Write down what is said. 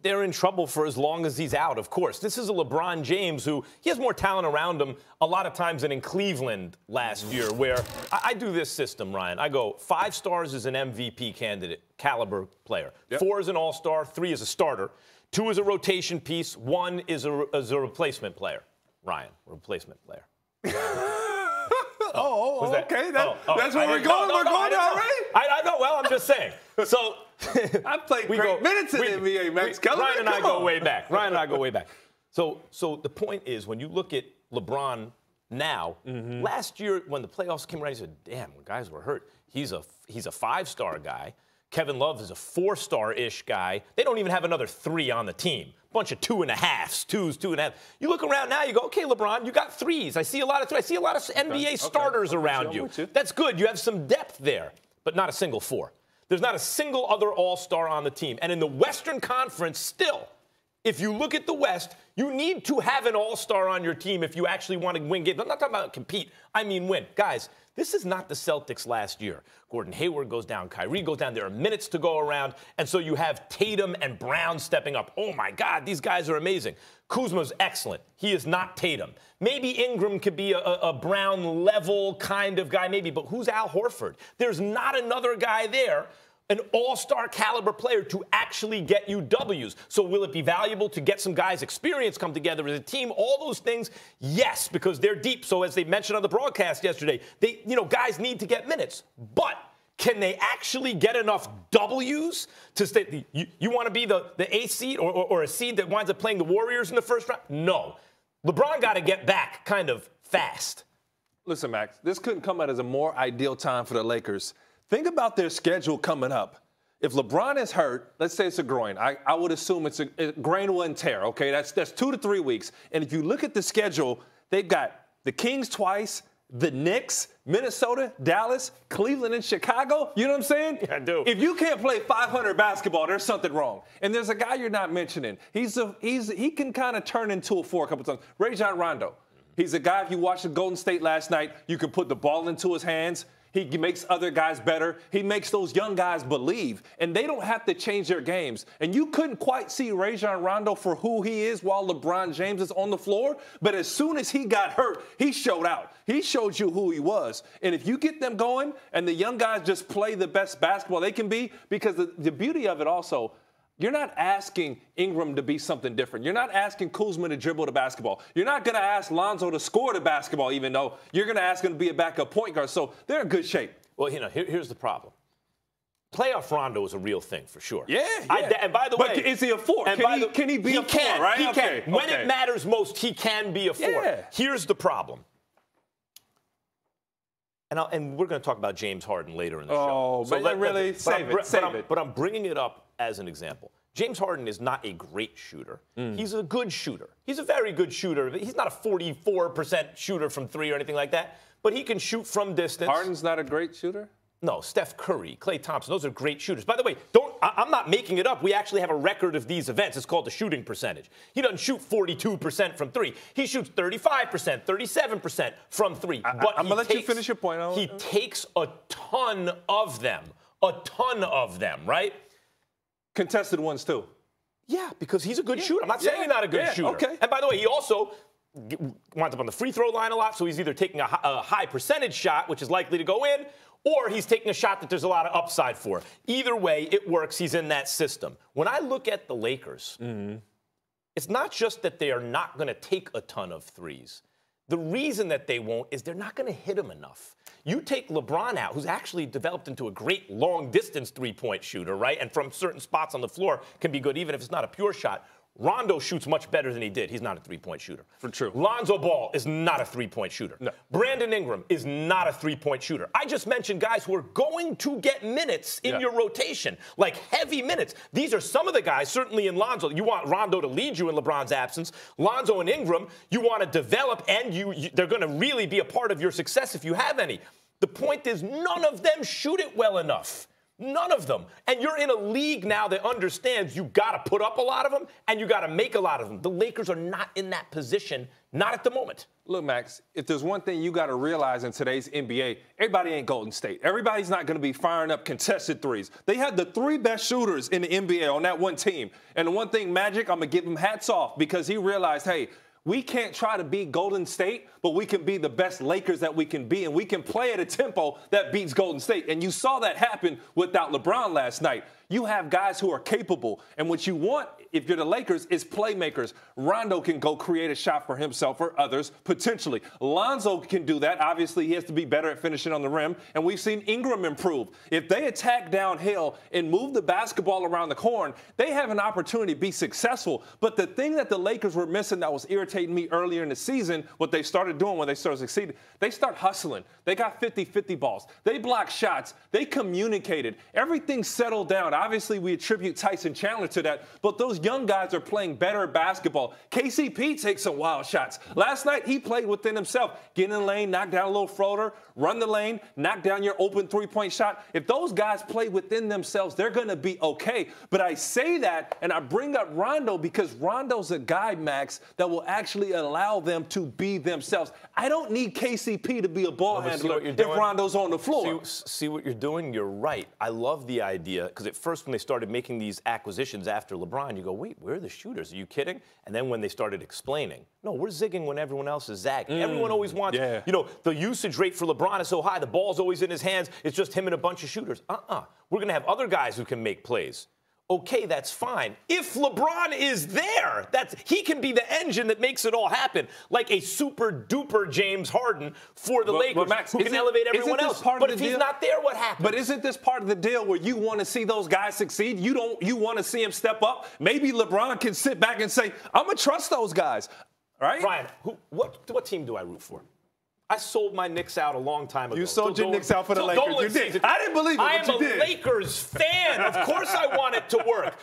they're in trouble for as long as he's out, of course. This is a LeBron James who, he has more talent around him a lot of times than in Cleveland last year, where I do this system, Ryan. I go 5 stars is an MVP candidate, caliber player. Yep. 4 is an all-star, 3 is a starter, 2 is a rotation piece, 1 is a replacement player. Ryan, replacement player. Okay. That's where we're going. We're going already? I know. Well, I'm just saying. So I played great minutes in the NBA, Max Kellerman. Ryan and I go way back. Ryan and I go way back. So the point is, when you look at LeBron now, last year when the playoffs came around, he said, damn, when guys were hurt, he's a 5-star guy. Kevin Love is a 4-star-ish guy. They don't even have another 3 on the team. Bunch of 2.5s, 2s, 2.5. You look around now, you go, okay, LeBron, you got 3s. I see a lot of 3s. I see a lot of NBA starters around you. That's good. You have some depth there, but not a single 4. There's not a single other all-star on the team. And in the Western Conference, still, if you look at the West, you need to have an all-star on your team if you actually want to win games. I'm not talking about compete. I mean win. Guys, this is not the Celtics last year. Gordon Hayward goes down. Kyrie goes down. There are minutes to go around. And so you have Tatum and Brown stepping up. Oh, my God, these guys are amazing. Kuzma's excellent. He is not Tatum. Maybe Ingram could be a Brown-level kind of guy, maybe. But who's Al Horford? There's not another guy there, an all-star caliber player to actually get you W's. So will it be valuable to get some guys' experience come together as a team? All those things, yes, because they're deep. So as they mentioned on the broadcast yesterday, guys need to get minutes. But can they actually get enough W's to stay? You want to be the A seed or a seed that winds up playing the Warriors in the first round? No. LeBron got to get back kind of fast. Listen, Max, this couldn't come out as a more ideal time for the Lakers. Think about their schedule coming up. If LeBron is hurt, let's say it's a groin. I would assume it's a groin will tear, okay? That's 2 to 3 weeks. And if you look at the schedule, they've got the Kings twice, the Knicks, Minnesota, Dallas, Cleveland, and Chicago. You know what I'm saying? Yeah, I do. If you can't play 500 basketball, there's something wrong. And there's a guy you're not mentioning. He can kind of turn into a 4 a couple times. Rajon Rondo. He's a guy, if you watched the Golden State last night, you can put the ball into his hands. He makes other guys better. He makes those young guys believe. And they don't have to change their games. And you couldn't quite see Rajon Rondo for who he is while LeBron James is on the floor. But as soon as he got hurt, he showed out. He showed you who he was. And if you get them going and the young guys just play the best basketball they can be, because the beauty of it also, you're not asking Ingram to be something different. You're not asking Kuzma to dribble the basketball. You're not going to ask Lonzo to score the basketball, even though you're going to ask him to be a backup point guard. So they're in good shape. Well, here's the problem. Playoff Rondo is a real thing for sure. Yeah. And by the way, but is he a 4? Can he be a 4? Right? He can. When it matters most, he can be a 4. Yeah. Here's the problem. And we're going to talk about James Harden later in the show. So save it. But I'm bringing it up as an example. James Harden is not a great shooter. He's a good shooter. He's a very good shooter. He's not a 44% shooter from 3 or anything like that, but he can shoot from distance. Harden's not a great shooter? No, Steph Curry, Klay Thompson, those are great shooters. By the way, I'm not making it up. We actually have a record of these events. It's called the shooting percentage. He doesn't shoot 42% from 3. He shoots 35%, 37% from 3. But I'm going to let you finish your point. He takes a ton of them, right? Contested ones, too. Yeah, because he's a good shooter. I'm not saying he's not a good shooter. Okay. And by the way, he also winds up on the free throw line a lot, so he's either taking a high percentage shot, which is likely to go in, or he's taking a shot that there's a lot of upside for. Either way, it works. He's in that system. When I look at the Lakers, it's not just that they are not going to take a ton of threes. The reason that they won't is they're not going to hit them enough. You take LeBron out, who's actually developed into a great long-distance three-point shooter, right? And from certain spots on the floor can be good, even if it's not a pure shot. Rondo shoots much better than he did. He's not a three-point shooter. For true. Lonzo Ball is not a three-point shooter. No. Brandon Ingram is not a three-point shooter. I just mentioned guys who are going to get minutes in your rotation, like heavy minutes. These are some of the guys, certainly in Lonzo. You want Rondo to lead you in LeBron's absence. Lonzo and Ingram, you want to develop, and they're going to really be a part of your success if you have any. The point is none of them shoot it well enough. None of them. And you're in a league now that understands you got to put up a lot of them and you got to make a lot of them. The Lakers are not in that position, not at the moment. Look, Max, if there's one thing you got to realize in today's NBA, everybody ain't Golden State. Everybody's not going to be firing up contested threes. They had the 3 best shooters in the NBA on that one team. And the one thing, Magic, I'm going to give him hats off because he realized, hey, we can't try to beat Golden State, but we can be the best Lakers that we can be, and we can play at a tempo that beats Golden State. And you saw that happen without LeBron last night. You have guys who are capable, and what you want, if you're the Lakers, is playmakers. Rondo can go create a shot for himself or others, potentially. Lonzo can do that. Obviously, he has to be better at finishing on the rim, and we've seen Ingram improve. If they attack downhill and move the basketball around the horn, they have an opportunity to be successful. But the thing that the Lakers were missing that was irritating me earlier in the season, what they started doing when they started succeeding, they start hustling. They got 50-50 balls. They blocked shots. They communicated. Everything settled down. Obviously, we attribute Tyson Chandler to that, but those young guys are playing better basketball. KCP takes some wild shots. Last night, he played within himself. Get in the lane, knock down a little floater, run the lane, knock down your open three-point shot. If those guys play within themselves, they're going to be okay. But I say that, and I bring up Rondo because Rondo's a guy, Max, that will actually allow them to be themselves. I don't need KCP to be a ball handler if Rondo's on the floor. See what you're doing? You're right. I love the idea because at first when they started making these acquisitions after LeBron, you go, wait, where are the shooters? Are you kidding? And then when they started explaining, no, we're zigging when everyone else is zagging. Everyone always wants, you know, the usage rate for LeBron is so high, the ball's always in his hands, it's just him and a bunch of shooters. We're going to have other guys who can make plays. Okay, that's fine. If LeBron is there, he can be the engine that makes it all happen, like a super-duper James Harden for the Lakers, Max, who can elevate everyone else. But if he's not there, what happens? But isn't this part of the deal where you want to see those guys succeed? You want to see him step up? Maybe LeBron can sit back and say, I'm going to trust those guys, right? Ryan, what team do I root for? I sold my Knicks out a long time ago. You sold your Knicks out for the Lakers. You did. I didn't believe it, but you did. I am a Lakers fan. Of course I want it to work.